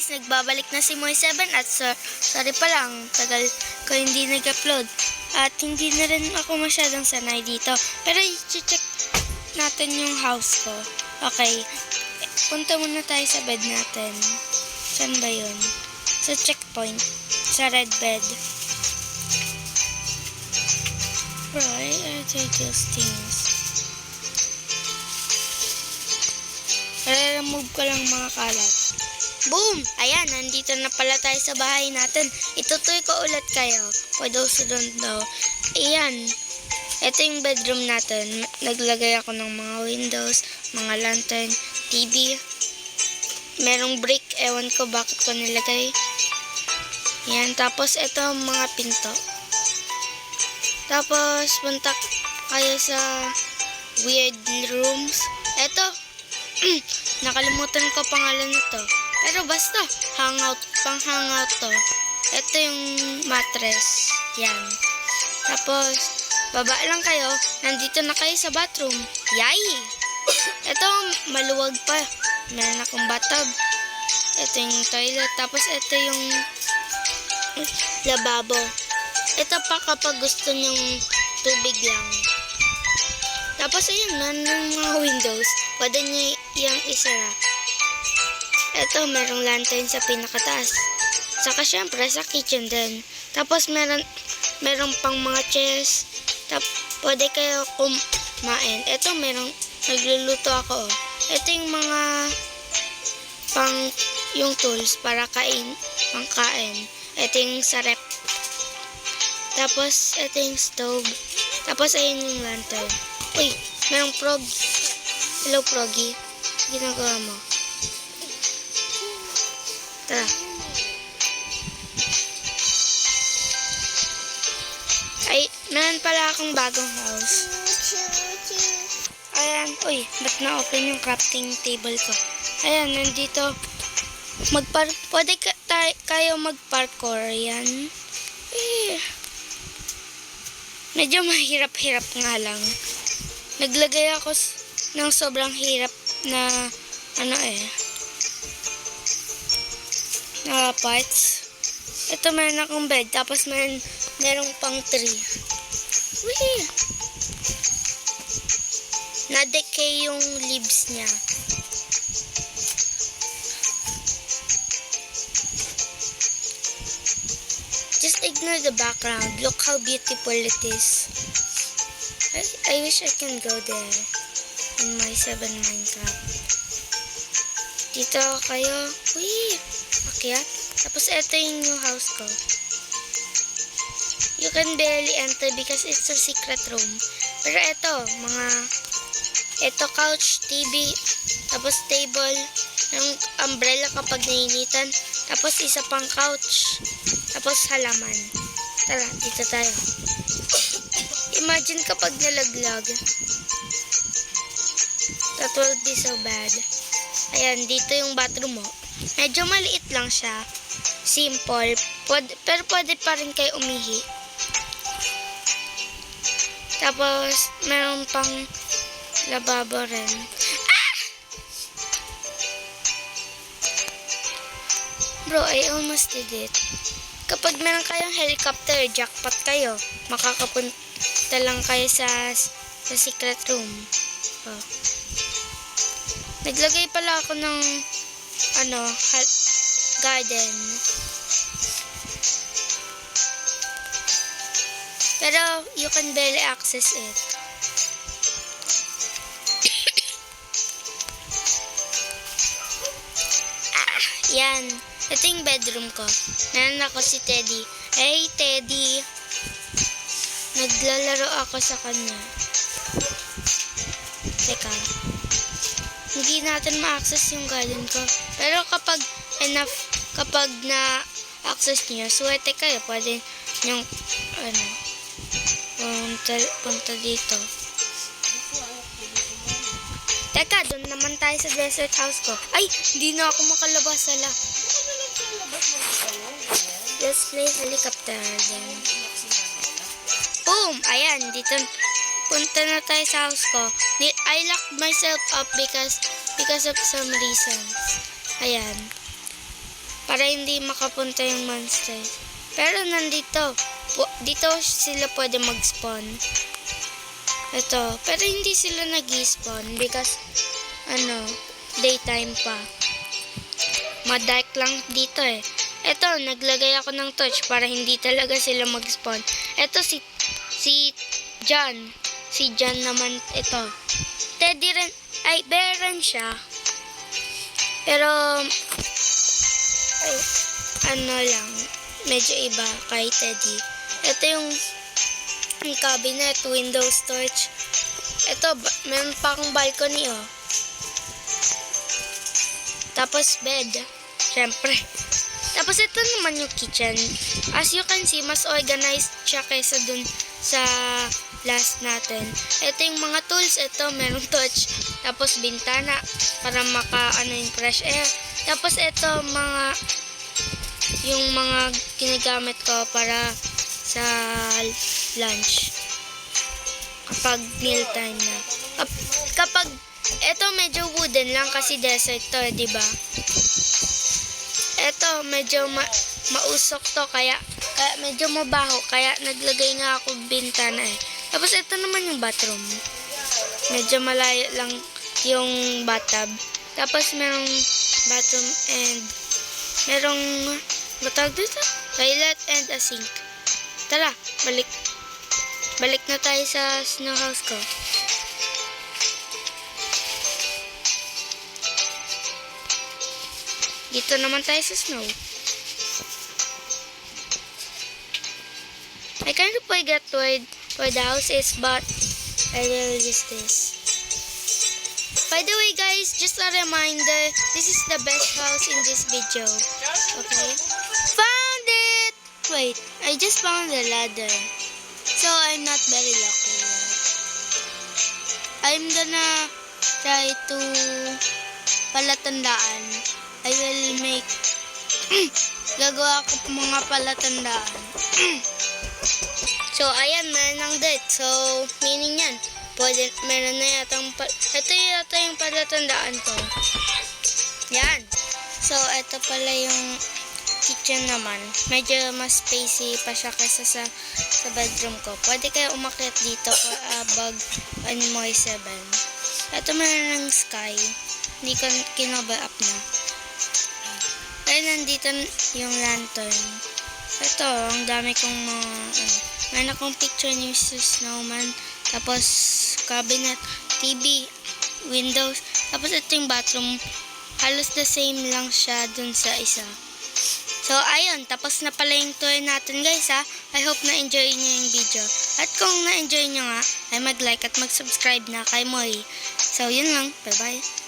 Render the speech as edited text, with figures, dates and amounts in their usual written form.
guys, nagbabalik na si Moy7 at sorry pa lang, tagal ko hindi nag-upload. At hindi na rin ako masyadong sanay dito. Pero i-check natin yung house ko. Okay, punta muna tayo sa bed natin. Saan ba yun? Sa checkpoint. Sa red bed. Right, I take those things. Remove ko lang mga kalat. Boom! Ayan, nandito na pala tayo sa bahay natin. Itutoy ko ulit kayo. For those who don't know. Ayan. Ito yung bedroom natin. Naglagay ako ng mga windows, mga lantern, TV. Merong brick. Ewan ko bakit ko nilagay. Ayan. Tapos, ito mga pinto. Tapos, punta kayo sa weird rooms. Ito. Nakalimutan ko pangalan nito. Pero basta, hangout, pang hangout to. Ito yung mattress. Yan. Tapos, baba lang kayo. Nandito na kayo sa bathroom. Yay! Ito, maluwag pa. Meron akong bathtub. Ito yung toilet. Tapos, ito yung lababo. Ito pa kapag gusto nyong tubig lang. Tapos, ayun, meron mga windows. Pwede nyo yung isara. Ito, merong lantern sa pinakataas. Saka syempre, sa kitchen din. Tapos, merong pang mga chairs. Pwede kayo kumain. Ito, nagluluto ako. Ito yung mga yung tools para pang kain. Ito yung sa rep. Tapos, ito yung stove. Tapos, ayun yung lantern. Uy, merong frog. Hello, froggy. Ginagawa mo? Tara. Ay, meron pala akong bagong house. Ayan, uy, ba't na-open yung crafting table ko? Ayan, nandito. Pwede kayo mag-parkour, yan. Eh, medyo mahirap-hirap nga lang. Naglagay ako ng sobrang hirap na, na parts. Ito, meron akong bed. Tapos, merong pang tree. Wee! Na-decay yung leaves niya. Just ignore the background. Look how beautiful it is. I wish I can go there in my 7 Minecraft. Dito kayo. Wee! Akyat. Tapos, ito yung new house ko. You can barely enter because it's a secret room. Pero ito couch, TV, tapos table, yung umbrella kapag nainitan, tapos isa pang couch, tapos halaman. Tara, dito tayo. Imagine kapag nalaglag. That will be so bad. Ayan, dito yung bathroom mo. Medyo maliit lang siya. Simple. Pero pwede pa rin kayo umihi. Tapos, meron pang lababo rin. Ah! Bro, I almost did it. Kapag meron kayong helicopter, jackpot kayo. Makakapunta lang kayo sa secret room. Oh. Naglagay pala ako ng garden. Pero you can barely access it. Yan. Ito yung bedroom ko. Meron ako si Teddy. Hey, Teddy. Naglalaro ako sa kanya. Teka. Hindi natin ma-access yung garden ko. Pero kapag na-access niyo, swerte kayo. Pwede yung, punta dito. Teka, doon naman tayo sa desert house ko. Ay, hindi na ako makalabas sala. Let's play helicopter then. Boom! Ayan, dito. Punta na tayo sa house ko. I locked myself up because of some reasons. Ayan. para hindi makapunta yung monsters. Pero nandito, dito sila pwede mag-spawn. Ito, pero hindi sila nag-spawn because daytime pa. Madark lang dito eh. Ito, naglagay ako ng torch para hindi talaga sila mag-spawn. Ito si John. Si John naman ito. Teddy rin, ay bear rin siya. Pero lang, medyo iba kay Teddy. Ito yung cabinet, window storage. Ito, meron pa akong balcony oh. Tapos bed, syempre. Tapos ito naman yung kitchen. As you can see, mas organized siya kaysa dun sa last natin. Ito yung mga tools. Ito, merong torch. Tapos bintana para yung fresh air. Tapos ito, yung mga ginagamit ko para sa lunch. Kapag meal time na. Kapag ito medyo wooden lang kasi desert to, di ba? Ito medyo mausok to kaya medyo mabaho kaya naglagay nga ako bintana eh. Tapos ito naman yung bathroom. Medyo malayo lang yung bathtub. Tapos merong bathroom and merong batag dito, toilet and a sink. Tara, balik na tayo sa snow house ko. Dito naman tayo sa snow. I kind of forgot where the house is, but I will use this. By the way guys, just a reminder, this is the best house in this video. Okay? Found it! Wait, I just found the ladder. So I'm not very lucky. I'm gonna try to palatandaan. I will make gagawa ko mga palatandaan. So ayan, meron ng dirt. So meaning yan, meron na yatang ito yata yung palatandaan ko. Yan. So ito pala yung kitchen naman. Medyo mas spacey pa siya kaysa sa bedroom ko. Pwede kayo umakyat dito above Animoy 7. Ito meron ng sky. Hindi ko kinover up na. Ay, nandito yung lantern. Ito, ang dami kong may akong picture ni Mr. Snowman. Tapos, cabinet, TV, windows. Tapos, ito yung bathroom. Halos the same lang siya dun sa isa. So, ayun. Tapos na pala yung tour natin, guys, ha. I hope na-enjoy niyo yung video. At kung na-enjoy niyo nga, ay mag-like at mag-subscribe na kay Moy. So, yun lang. Bye-bye.